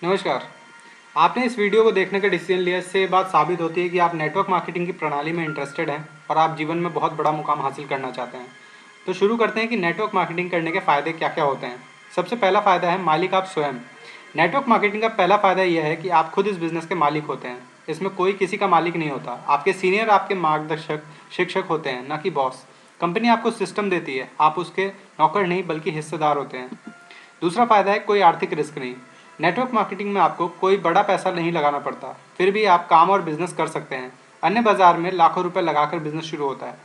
नमस्कार। आपने इस वीडियो को देखने का डिसीजन लिया, इससे ये बात साबित होती है कि आप नेटवर्क मार्केटिंग की प्रणाली में इंटरेस्टेड हैं और आप जीवन में बहुत बड़ा मुकाम हासिल करना चाहते हैं। तो शुरू करते हैं कि नेटवर्क मार्केटिंग करने के फ़ायदे क्या क्या होते हैं। सबसे पहला फ़ायदा है मालिक आप स्वयं। नेटवर्क मार्केटिंग का पहला फ़ायदा यह है कि आप खुद इस बिज़नेस के मालिक होते हैं। इसमें कोई किसी का मालिक नहीं होता। आपके सीनियर आपके मार्गदर्शक, शिक्षक होते हैं, ना कि बॉस। कंपनी आपको सिस्टम देती है, आप उसके नौकर नहीं बल्कि हिस्सेदार होते हैं। दूसरा फायदा है कोई आर्थिक रिस्क नहीं। नेटवर्क मार्केटिंग में आपको कोई बड़ा पैसा नहीं लगाना पड़ता, फिर भी आप काम और बिजनेस कर सकते हैं। अन्य बाजार में लाखों रुपए लगाकर बिजनेस शुरू होता है।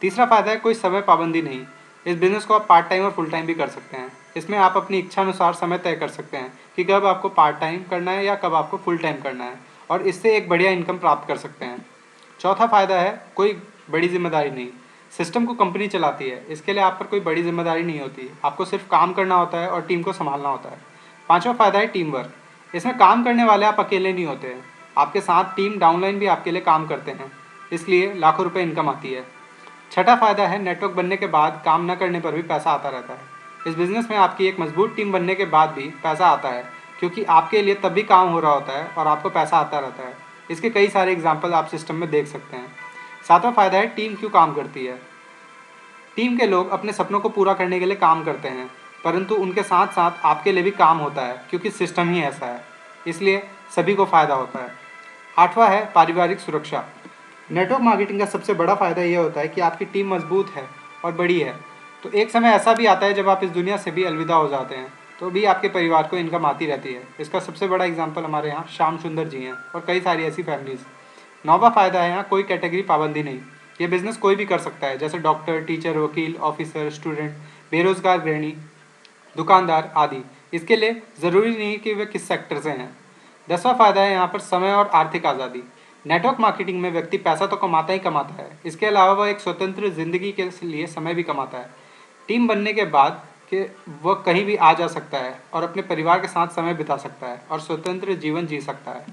तीसरा फायदा है कोई समय पाबंदी नहीं। इस बिजनेस को आप पार्ट टाइम और फुल टाइम भी कर सकते हैं। इसमें आप अपनी इच्छा अनुसार समय तय कर सकते हैं कि कब आपको पार्ट टाइम करना है या कब आपको फुल टाइम करना है, और इससे एक बढ़िया इनकम प्राप्त कर सकते हैं। चौथा फायदा है कोई बड़ी जिम्मेदारी नहीं। सिस्टम को कंपनी चलाती है, इसके लिए आप पर कोई बड़ी जिम्मेदारी नहीं होती। आपको सिर्फ काम करना होता है और टीम को संभालना होता है। पांचवा फायदा है टीम वर्क। इसमें काम करने वाले आप अकेले नहीं होते हैं, आपके साथ टीम डाउनलाइन भी आपके लिए काम करते हैं, इसलिए लाखों रुपए इनकम आती है। छठा फायदा है नेटवर्क बनने के बाद काम न करने पर भी पैसा आता रहता है। इस बिजनेस में आपकी एक मजबूत टीम बनने के बाद भी पैसा आता है, क्योंकि आपके लिए तब भी काम हो रहा होता है और आपको पैसा आता रहता है। इसके कई सारे एग्जाम्पल आप सिस्टम में देख सकते हैं। सातवां फायदा है टीम क्यों काम करती है। टीम के लोग अपने सपनों को पूरा करने के लिए काम करते हैं, परंतु उनके साथ साथ आपके लिए भी काम होता है, क्योंकि सिस्टम ही ऐसा है, इसलिए सभी को फायदा होता है। आठवां है पारिवारिक सुरक्षा। नेटवर्क मार्केटिंग का सबसे बड़ा फायदा यह होता है कि आपकी टीम मजबूत है और बड़ी है। तो एक समय ऐसा भी आता है जब आप इस दुनिया से भी अलविदा हो जाते हैं, तो भी आपके परिवार को इनकम आती रहती है। इसका सबसे बड़ा एग्जाम्पल हमारे यहाँ श्याम सुंदर जी हैं और कई सारी ऐसी फैमिलीज। नौवां फायदा है यहाँ कोई कैटेगरी पाबंदी नहीं। ये बिजनेस कोई भी कर सकता है, जैसे डॉक्टर, टीचर, वकील, ऑफिसर, स्टूडेंट, बेरोजगार गृहिणी, दुकानदार आदि। इसके लिए ज़रूरी नहीं कि वे किस सेक्टर से हैं। दसवां फायदा है यहाँ पर समय और आर्थिक आज़ादी। नेटवर्क मार्केटिंग में व्यक्ति पैसा तो कमाता ही कमाता है, इसके अलावा वह एक स्वतंत्र जिंदगी के लिए समय भी कमाता है। टीम बनने के बाद कि वह कहीं भी आ जा सकता है और अपने परिवार के साथ समय बिता सकता है और स्वतंत्र जीवन जी सकता है।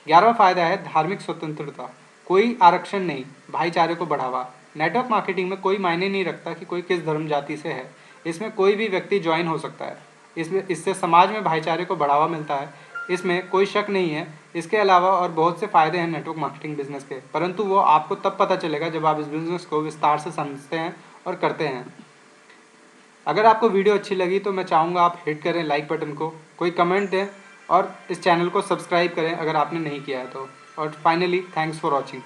11वां फायदा है धार्मिक स्वतंत्रता। कोई आरक्षण नहीं, भाईचारे को बढ़ावा। नेटवर्क मार्केटिंग में कोई मायने नहीं रखता कि कोई किस धर्म जाति से है, इसमें कोई भी व्यक्ति ज्वाइन हो सकता है। इससे समाज में भाईचारे को बढ़ावा मिलता है, इसमें कोई शक नहीं है। इसके अलावा और बहुत से फायदे हैं नेटवर्क मार्केटिंग बिजनेस के, परंतु वो आपको तब पता चलेगा जब आप इस बिजनेस को विस्तार से समझते हैं और करते हैं। अगर आपको वीडियो अच्छी लगी तो मैं चाहूँगा आप हिट करें लाइक बटन को, कोई कमेंट दें और इस चैनल को सब्सक्राइब करें अगर आपने नहीं किया है तो। और फाइनली थैंक्स फॉर वॉचिंग।